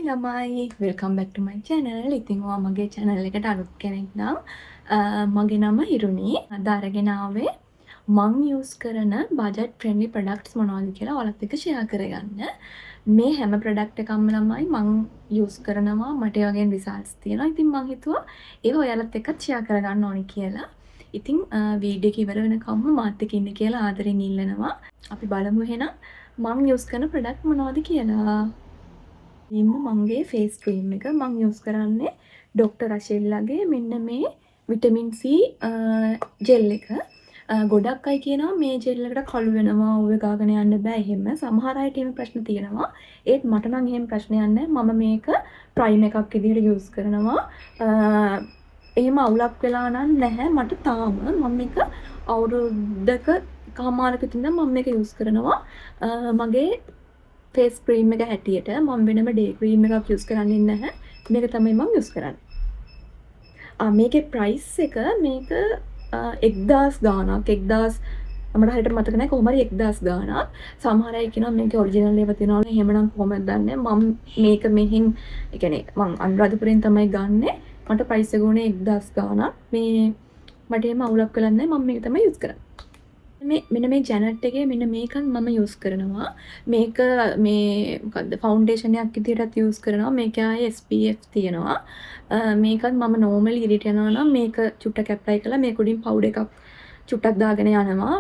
ළමයි welcome back ටු මයි channel. ඉතින් ඔයා මගේ channel එකට අලුත් කෙනෙක් නම් මගේ නම හිරුනි. අද අරගෙන ආවේ මං use කරන budget friendly products මොනවද කියලා ඔයාලත් එක්ක share කරගන්න. මේ හැම product එකක්ම ළමයි මං use කරනවා. මට ඒ වගේ results තියෙනවා. ඉතින් මං හිතුවා ඒක ඔයාලත් එක්කත් share කරගන්න ඕනි කියලා. ඉතින් වීඩියෝ එක ඉවර වෙනකම්ම මාත් එක්ක ඉන්න කියලා ආදරෙන් ඉල්ලනවා. අපි බලමු එහෙනම් මං use කරන product මොනවද කියලා. මගේ ෆේස් ක්‍රීම් එක මං යූස් කරන්නේ ඩොක්ටර් රෂෙල්ලාගේ මෙන්න මේ විටමින් C ජෙල් එක. ගොඩක් අය කියනවා මේ ජෙල් එකට කළු වෙනවා, උව ගාගෙන යන්න බෑ එහෙම. සමහර අයට එහෙම ප්‍රශ්න තියෙනවා. ඒත් මට නම් එහෙම ප්‍රශ්නයක් නැහැ. මම මේක ප්‍රයිම් එකක් විදිහට යූස් කරනවා. එහෙම අවුලක් වෙලා නම් නැහැ මට තාම. මම මේක අවුරුද්දක කමාරක ඉඳන් මම මේක යූස් කරනවා. මගේ ෆේස් ක්‍රීම් එක හැටියට මම වෙනම ඩේ ක්‍රීම් එකක් යූස් කරන්නේ නැහැ. මේක තමයි මම යූස් කරන්නේ. මේකේ ප්‍රයිස් එක මේක 1000 ගාණක් 1000 මට හරියට මතක නැහැ කොහොම හරි 1000 ගාණක්. සමහර අය කියනවා මේකේ ඔරිජිනල් ඒවා තියෙනවලු. එහෙමනම් කොහොමද දන්නේ? මම මේක මෙහින් ඒ කියන්නේ මම අනුරාධපුරෙන් තමයි ගන්නෙ. මට ප්‍රයිස් එක උනේ 1000 ගාණක්. මේ මට එහෙම අවුලක් වෙලා නැහැ. මම මේක තමයි යූස් කරන්නේ. මෙන්න මේ ජැනට් එකේ මෙන්න මේකත් මම යූස් කරනවා. මේක මේ මොකද්ද ෆවුන්ඩේෂන් එකක් විදිහටත් යූස් කරනවා. මේක ආයේ SPF තියෙනවා. මේකත් මම නෝමලි ඉරිට යනවා නම් මේක චුට්ටක් ඇප්ලයි කරලා මේක උඩින් පවුඩර් එකක් චුට්ටක් දාගෙන යනවා.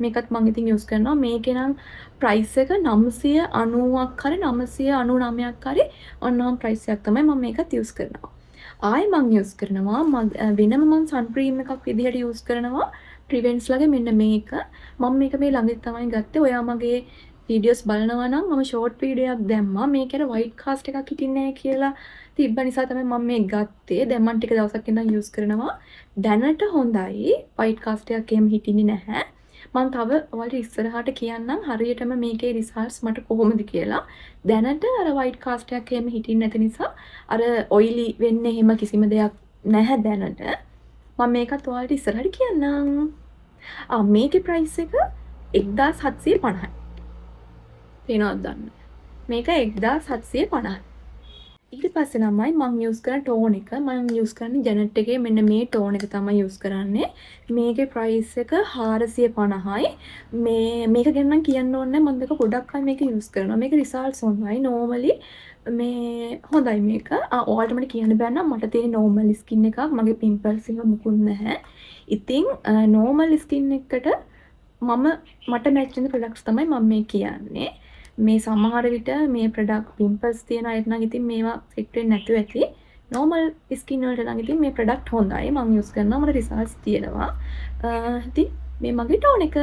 මේකත් මම ඉතින් යූස් කරනවා. මේකේ නම් ප්‍රයිස් එක 990ක් හරි 999ක් හරි ඔන්නම් ප්‍රයිස් එකක් තමයි මම මේකත් යූස් කරනවා. ආයේ මම යූස් කරනවා වෙනම මම සන් ක්‍රීම් එකක් විදිහට යූස් කරනවා. ට්‍රිවෙන්ස් ලගේ මෙන්න මේක මම මේක මේ ළඟදී තමයි ගත්තේ. ඔයා මගේ වීඩියෝස් බලනවා නම් මම ෂෝට් වීඩියෝ එකක් දැම්මා. මේකේ වයිට් කාස්ට් එකක් හිටින්නේ නැහැ කියලා තිබ්බ නිසා තමයි මම මේක ගත්තේ. දැන් මම ටික දවසක් ඉඳන් යූස් කරනවා. දැනට හොඳයි. වයිට් කාස්ට් එකක් එහෙම හිටින්නේ නැහැ. මම තව ඔයාලට ඉස්සරහට කියන්නම් හරියටම මේකේ රිසල්ට්ස් මට කොහොමද කියලා. දැනට අර වයිට් කාස්ට් එකක් එහෙම හිටින්නේ නැති නිසා අර ඔයිලි වෙන්නේ එහෙම කිසිම දෙයක් නැහැ දැනට. මම මේකත් ඔයාලට ඉස්සරහට කියන්නම්. මේකේ ප්‍රයිස් එක 1750යි. පේනවද දන්නේ? මේක 1750යි. ඊට පස්සේ ළමයි මම යූස් කරන ටෝන් එක මම යූස් කරන්නේ ජැනට් එකේ මෙන්න මේ ටෝන් එක තමයි යූස් කරන්නේ. මේකේ ප්‍රයිස් එක 450යි. මේක ගැන නම් කියන්න ඕනේ නැහැ. මම මේක ගොඩක් අය මේක යූස් කරනවා. මේක රිසල්ට්ස් හොඳයි. නෝමලි මේ හොඳයි මේක. ඔයාලට මට කියන්න බෑ නම් මට තියෙන නෝමල් ස්කින් එකක්. මගේ පිම්පල්ස් එක මුකුත් නැහැ. ඉතින් නෝමල් ස්කින් එකට මට මැච් වෙන ප්‍රොඩක්ට්ස් තමයි මම මේ කියන්නේ. මේ සමහර විට මේ ප්‍රොඩක්ට් පිම්පල්ස් තියෙන අයට නම් ඉතින් මේවා ෆිට වෙන්නේ නැතුව ඇති. නෝමල් ස්කින් වලට නම් ඉතින් මේ ප්‍රොඩක්ට් හොඳයි. මම යූස් කරනවා. මට රිසල්ට්ස් තියෙනවා. ඉතින් මේ මගේ ටෝන් එක.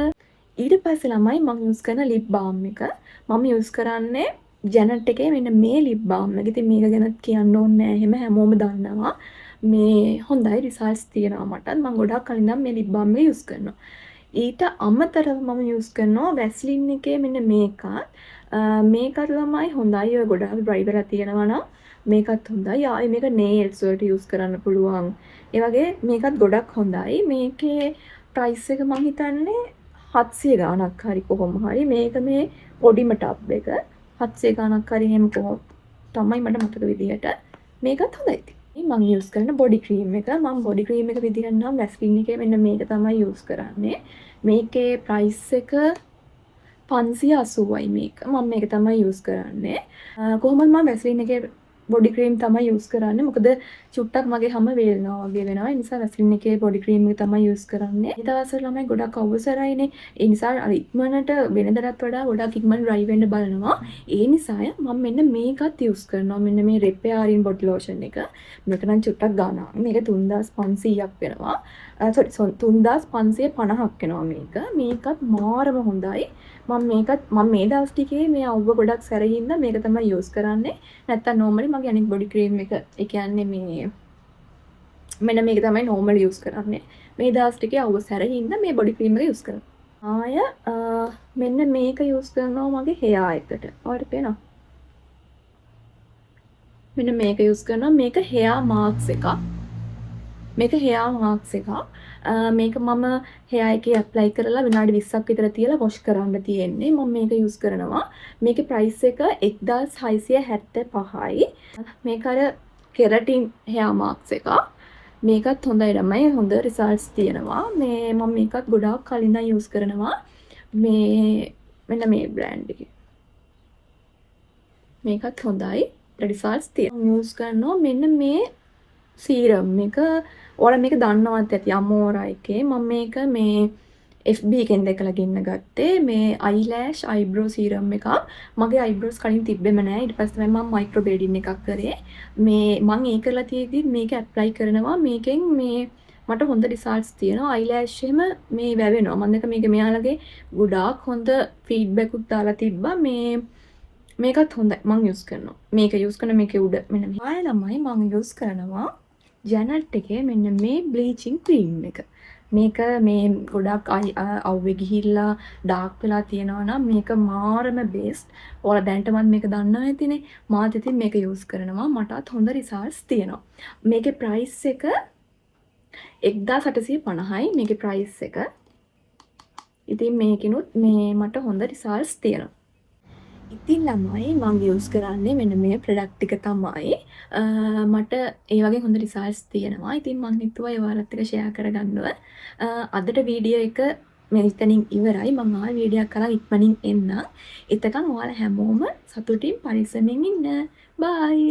ඊට පස්සේ ළමයි මම යූස් කරන ලිප් බාම් එක. මම යූස් කරන්නේ ජැනට් එකේ මෙන්න මේ ලිප් බාම් එක. ඉතින් මේක ගැන කියන්න ඕනේ නැහැ. එහෙම හැමෝම දන්නවා. මේ හොඳයි රිසල්ට්ස් තියෙනවා මටත්. මම ගොඩක් කලින් ඉඳන් මේ ලිප් බාම් එක යූස් කරනවා. ඊට අමතරව මම යූස් කරනවා වැස්ලින් එකේ මෙන්න මේකත්. මේකත් ළමයි හොඳයි. ඔය ගොඩාක් ඩ්‍රයි වෙලා තියෙනවා නම් මේකත් හොඳයි. ආයේ මේක නේල්ස් වලට යූස් කරන්න පුළුවන්. ඒ වගේ මේකත් ගොඩක් හොඳයි. මේකේ ප්‍රයිස් එක මම හිතන්නේ 700 ගාණක් හරි කොහොම හරි. මේක මේ පොඩිම ටබ් එක 700 ගාණක් හරි එහෙම කොහොම තමයි මට මතක විදිහට. මේකත් හොඳයි. මම යූස් කරන බොඩි ක්‍රීම් එක මම බොඩි ක්‍රීම් එක විදිහට නම් වැස්ලින් එකේ මෙන්න මේක තමයි යූස් කරන්නේ. මේකේ ප්‍රයිස් එක 580යි මේක. මම මේක තමයි යූස් කරන්නේ. කොහොමද මම වැස්ලින් එකේ බොඩි ක්‍රීම් තමයි යූස් කරන්නේ. මොකද චුට්ටක් මගේ හැම වේලනවා වගේ වෙනවා. ඒ නිසා වැස්ලින් එකේ බොඩි ක්‍රීම් එක තමයි යූස් කරන්නේ. මේ දවස්වල ළමයි ගොඩක් අවසරයිනේ. ඒ නිසා අර ඉක්මනට වෙනදටත් වඩා ගොඩක් ඉක්මන ඩ්‍රයි වෙන්න බලනවා. ඒ නිසා මම මෙන්න මේකත් යූස් කරනවා. මෙන්න මේ රෙපෙයාරින් බොඩි ලෝෂන් එක. මේක නම් චුට්ටක් ගානක්. මේක 3500ක් වෙනවා. සෝරි 3550ක් වෙනවා මේක. මේකත් මාරම හොඳයි. මම මේ දවස් ටිකේ මේ අවුව ගොඩක් සැරින්ද මේක තමයි යූස් කරන්නේ. නැත්තම් නෝමලි මගේ අනිත් බොඩි ක්‍රීම් එක ඒ කියන්නේ මේ මෙන්න මේක තමයි නෝමලි යූස් කරන්නේ. මේ දවස් ටිකේ අවුව සැරින්ද මේ බොඩි ක්‍රීම් එක යූස් කරනවා. මෙන්න මේක යූස් කරනවා මගේ හෙයා එකට. ඔයාලට පේනවා? මෙන්න මේක යූස් කරනවා. මේක හෙයා මාස්ක් එකක්. මේක hair mask එකක්. මේක මම hair එකේ apply කරලා විනාඩි 20ක් විතර තියලා wash කරන්න තියෙන්නේ. මම මේක use කරනවා. මේකේ price එක 1675යි. මේක අර keratin hair mask එකක්. මේකත් හොඳයි ළමයි. හොඳ results තියෙනවා. මේ මම මේකත් ගොඩාක් කලින් ඉඳන් use කරනවා. මේ මෙන්න මේ brand එකේ. මේකත් හොඳයි. results තියෙනවා. use කරනවා මෙන්න මේ සීරම් එක. ඔයාලා මේක දන්නවත් ඇති අමෝරා එකේ. මම මේක මේ FB එකෙන් දැකලා ගෙන්න ගත්තේ. මේ eyelash eyebrow serum එකක්. මගේ eyebrows කලින් තිබ්බෙම නෑ. ඊට පස්සේ තමයි මම micro blading එකක් කරේ. මේ මම ඒ කරලා තියෙද්දි මේක apply කරනවා. මේකෙන් මේ මට හොඳ results තියෙනවා. eyelash එහෙම මේ වැවෙනවා. මම දැක්ක මේක මෙයාලගේ ගොඩාක් හොඳ feedback උත් දාලා තිබ්බා. මේකත් හොඳයි. මම use කරනවා. මේක use කරන මේකේ උඩ මෙන්න මේ. ආයෙ ළමයි මම use කරනවා ජැනට් එකේ මෙන්න මේ බ්ලීචින් ක්‍රීම් එක. මේක මේ ගොඩක් අවුවේ ගිහිල්ලා ඩාර්ක් වෙලා තියෙනවා නම් මේක මාරම බෙස්ට්. ඔයාලා දැනටමත් මේක දන්නවා ඇතිනේ. මාත් ඉතින් මේක යූස් කරනවා. මටත් හොඳ රිසල්ට්ස් තියෙනවා. මේකේ ප්‍රයිස් එක 1850යි මේකේ ප්‍රයිස් එක. ඉතින් මේකිනුත් මේ මට හොඳ රිසල්ට්ස් තියෙනවා. ඉතින් ළමයි මම යූස් කරන්නේ මෙන්න මේ ප්‍රොඩක්ට් ටික තමයි. මට ඒ වගේ හොඳ රිසල්ට්ස් තියෙනවා. ඉතින් මම හිතුවා ඒ ඔයාලත් එක්ක ෂෙයා කරගන්නව. අදට වීඩියෝ එක මෙතනින් ඉවරයි. මම ආයෙ වීඩියෝ එකක් කරන් ඉක්මනින් එන්නම්. එතකන් ඔයාලා හැමෝම සතුටින් පරිස්සමෙන් ඉන්න. බයි.